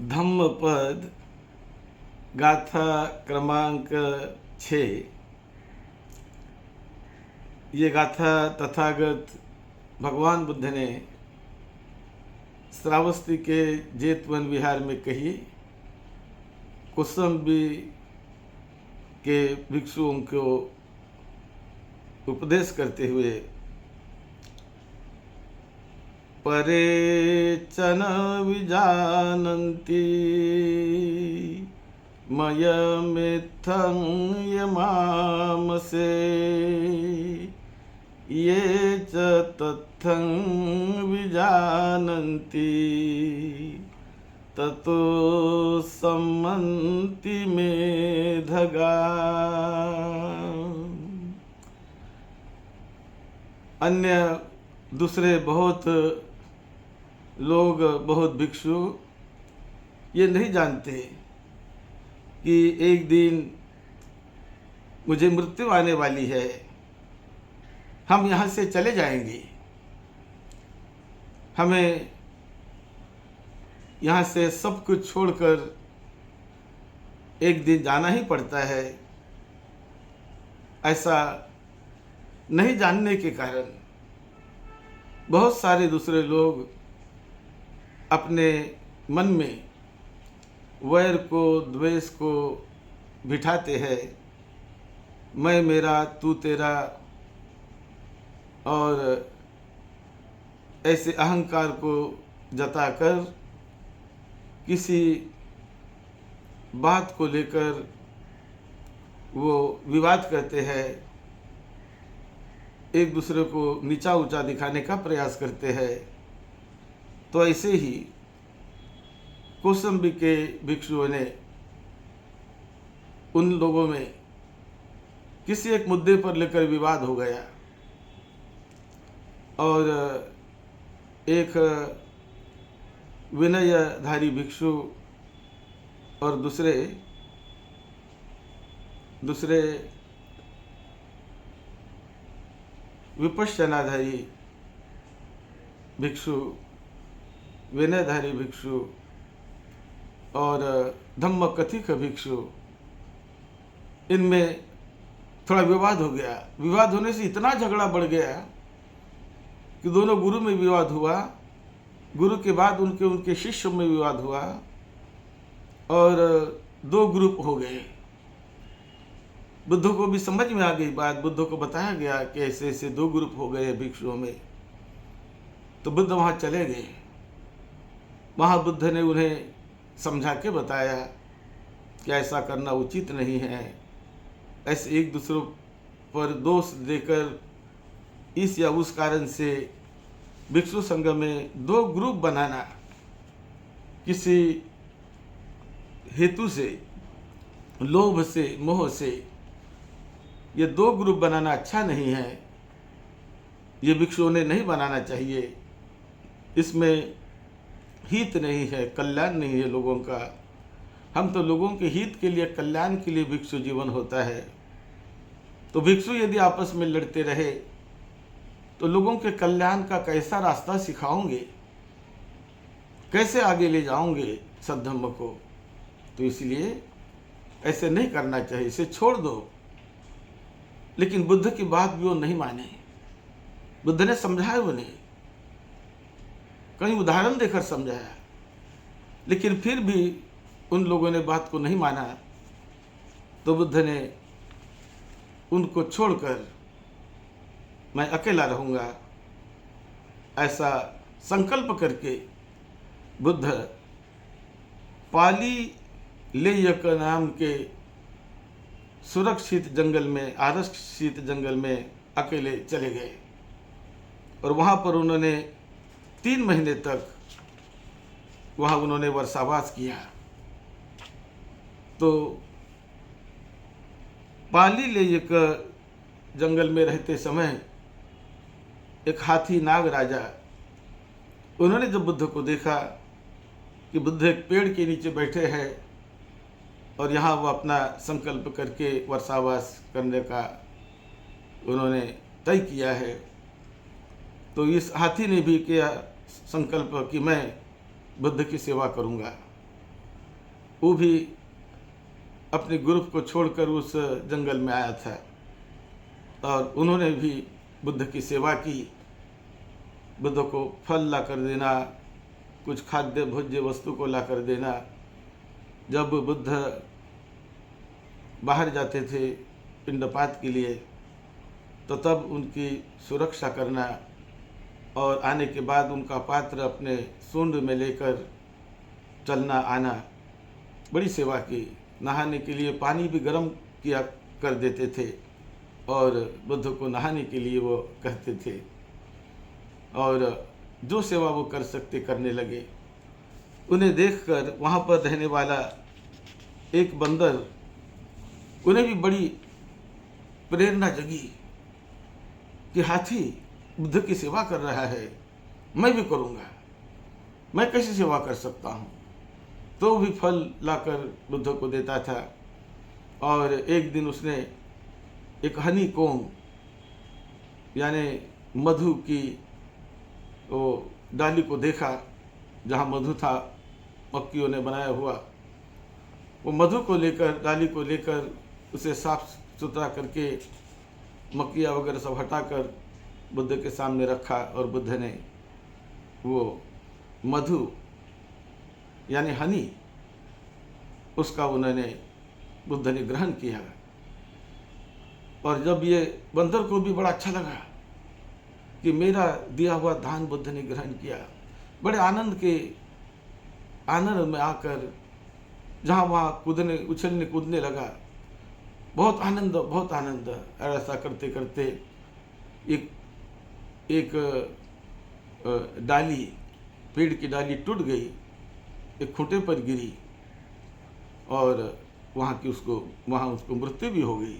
धम्मपद गाथा क्रमांक 6। ये गाथा तथागत भगवान बुद्ध ने श्रावस्ती के जेतवन विहार में कही। कौशाम्बी के भिक्षुओं को उपदेश करते हुए, परेचन विजानन्ति मयमित्थं यमामसे ये च तत्थं विजानन्ति ततो सम्मन्ति मेधगा। अन्य दूसरे बहुत लोग, बहुत भिक्षु ये नहीं जानते कि एक दिन मुझे मृत्यु आने वाली है, हम यहाँ से चले जाएंगे, हमें यहाँ से सब कुछ छोड़कर एक दिन जाना ही पड़ता है। ऐसा नहीं जानने के कारण बहुत सारे दूसरे लोग अपने मन में वैर को, द्वेष को बिठाते हैं। मैं मेरा, तू तेरा, और ऐसे अहंकार को जताकर किसी बात को लेकर वो विवाद करते हैं, एक दूसरे को नीचा ऊंचा दिखाने का प्रयास करते हैं। तो ऐसे ही कौशाम्बी के भिक्षुओं ने उन लोगों में किसी एक मुद्दे पर लेकर विवाद हो गया और एक विनयधारी भिक्षु और दूसरे विपश्यनाधारी भिक्षु, विनयधारी भिक्षु और धम्मकथिक भिक्षु, इनमें थोड़ा विवाद हो गया। विवाद होने से इतना झगड़ा बढ़ गया कि दोनों गुरु में विवाद हुआ, गुरु के बाद उनके शिष्यों में विवाद हुआ और दो ग्रुप हो गए। बुद्ध को भी समझ में आ गई बात, बुद्ध को बताया गया कि ऐसे ऐसे दो ग्रुप हो गए भिक्षुओं में। तो बुद्ध वहाँ चले गए। वहाँ बुद्ध ने उन्हें समझा के बताया कि ऐसा करना उचित नहीं है, ऐसे एक दूसरे पर दोष देकर इस या उस कारण से भिक्षु संघ में दो ग्रुप बनाना किसी हेतु से, लोभ से, मोह से, ये दो ग्रुप बनाना अच्छा नहीं है। ये भिक्षुओं ने नहीं बनाना चाहिए। इसमें हित नहीं है, कल्याण नहीं है लोगों का। हम तो लोगों के हित के लिए, कल्याण के लिए भिक्षु जीवन होता है। तो भिक्षु यदि आपस में लड़ते रहे तो लोगों के कल्याण का कैसा रास्ता सिखाओगे, कैसे आगे ले जाओगे सद्धम्म को। तो इसलिए ऐसे नहीं करना चाहिए, इसे छोड़ दो। लेकिन बुद्ध की बात भी वो नहीं माने। बुद्ध ने समझाया उन्हें, कहीं उदाहरण देकर समझाया, लेकिन फिर भी उन लोगों ने बात को नहीं माना। तो बुद्ध ने उनको छोड़कर मैं अकेला रहूँगा ऐसा संकल्प करके बुद्ध पाली लेयक नाम के सुरक्षित जंगल में, आरक्षित जंगल में अकेले चले गए और वहाँ पर उन्होंने 3 महीने तक वहाँ उन्होंने वर्षावास किया। तो पाली लेयक जंगल में रहते समय एक हाथी नाग राजा, उन्होंने जब बुद्ध को देखा कि बुद्ध एक पेड़ के नीचे बैठे हैं और यहाँ वो अपना संकल्प करके वर्षावास करने का उन्होंने तय किया है, तो इस हाथी ने भी किया संकल्प कि मैं बुद्ध की सेवा करूँगा। वो भी अपने ग्रुप को छोड़कर उस जंगल में आया था और उन्होंने भी बुद्ध की सेवा की। बुद्ध को फल ला कर देना, कुछ खाद्य भोज्य वस्तु को ला कर देना। जब बुद्ध बाहर जाते थे पिंडपात के लिए तो तब उनकी सुरक्षा करना और आने के बाद उनका पात्र अपने सूंड में लेकर चलना आना, बड़ी सेवा की। नहाने के लिए पानी भी गर्म किया कर देते थे और बुद्ध को नहाने के लिए वो कहते थे और जो सेवा वो कर सकते करने लगे। उन्हें देखकर वहाँ पर रहने वाला एक बंदर, उन्हें भी बड़ी प्रेरणा जगी कि हाथी बुद्ध की सेवा कर रहा है, मैं भी करूँगा, मैं कैसे सेवा कर सकता हूँ। तो भी फल लाकर बुद्ध को देता था और एक दिन उसने एक हनी कोम यानी मधु की वो डाली को देखा जहाँ मधु था, मक्खियों ने बनाया हुआ। वो मधु को लेकर, डाली को लेकर उसे साफ सुथरा करके मक्खियाँ वगैरह सब हटाकर बुद्ध के सामने रखा और बुद्ध ने वो मधु यानी हनी उसका उन्होंने बुद्ध ने ग्रहण किया। और जब ये बंदर को भी बड़ा अच्छा लगा कि मेरा दिया हुआ दान बुद्ध ने ग्रहण किया, बड़े आनंद में आकर जहाँ वहाँ कूदने उछलने कूदने लगा। बहुत आनंद। ऐसा करते करते एक डाली, पेड़ की डाली टूट गई, एक खूंटे पर गिरी और वहाँ उसको मृत्यु भी हो गई।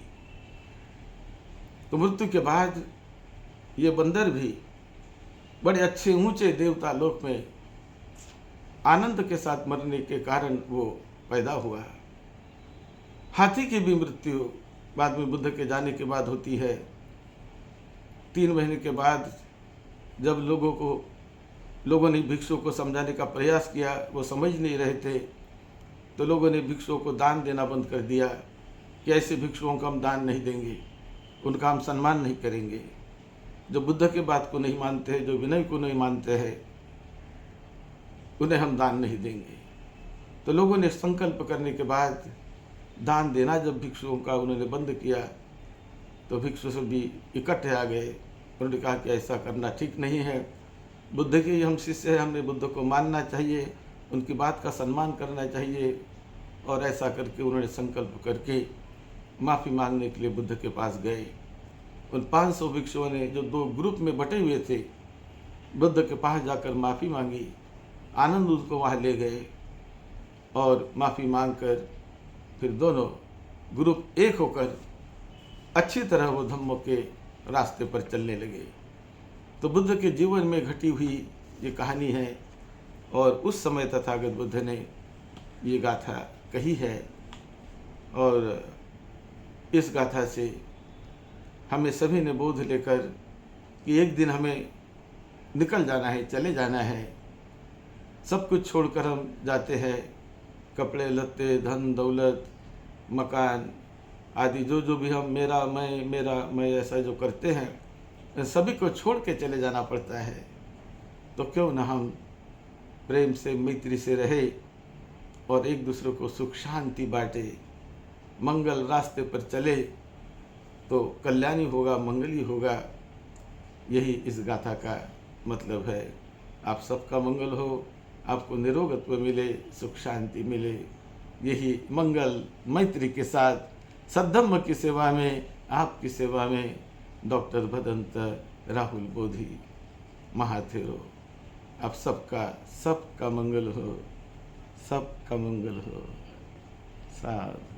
तो मृत्यु के बाद ये बंदर भी बड़े अच्छे ऊंचे देवता लोक में आनंद के साथ मरने के कारण वो पैदा हुआ। हाथी की भी मृत्यु बाद में बुद्ध के जाने के बाद होती है। 3 महीने के बाद जब लोगों ने भिक्षुओं को समझाने का प्रयास किया, वो समझ नहीं रहे थे, तो लोगों ने भिक्षुओं को दान देना बंद कर दिया कि ऐसे भिक्षुओं को हम दान नहीं देंगे, उनका हम सम्मान नहीं करेंगे। जो बुद्ध के बात को नहीं मानते हैं, जो विनय को नहीं मानते हैं, उन्हें हम दान नहीं देंगे। तो लोगों ने संकल्प करने के बाद दान देना जब भिक्षुओं का उन्होंने बंद किया तो भिक्षु सब भी इकट्ठे आ गए। उन्होंने कहा कि ऐसा करना ठीक नहीं है, बुद्ध के हम शिष्य हैं, हमने बुद्ध को मानना चाहिए, उनकी बात का सम्मान करना चाहिए। और ऐसा करके उन्होंने संकल्प करके माफ़ी मांगने के लिए बुद्ध के पास गए। उन 500 भिक्षुओं ने जो 2 ग्रुप में बटे हुए थे, बुद्ध के पास जाकर माफ़ी मांगी। आनंद उसको वहाँ ले गए और माफ़ी मांगकर फिर दोनों ग्रुप एक होकर अच्छी तरह वो धम्मों के रास्ते पर चलने लगे। तो बुद्ध के जीवन में घटी हुई ये कहानी है और उस समय तथागत बुद्ध ने ये गाथा कही है। और इस गाथा से हमें सभी ने बोध लेकर कि एक दिन हमें निकल जाना है, चले जाना है, सब कुछ छोड़कर हम जाते हैं। कपड़े लत्ते, धन दौलत, मकान आदि जो भी हम मेरा मैं ऐसा जो करते हैं, सभी को छोड़ के चले जाना पड़ता है। तो क्यों ना हम प्रेम से, मैत्री से रहे और एक दूसरे को सुख शांति बांटे, मंगल रास्ते पर चले तो कल्याणी होगा, मंगली होगा। यही इस गाथा का मतलब है। आप सबका मंगल हो, आपको निरोगत्व मिले, सुख शांति मिले। यही मंगल मैत्री के साथ सद्धम्म की सेवा में, आपकी सेवा में डॉक्टर भदंत राहुल बोधी महाथेरो। आप सबका मंगल हो, सबका मंगल हो। साथ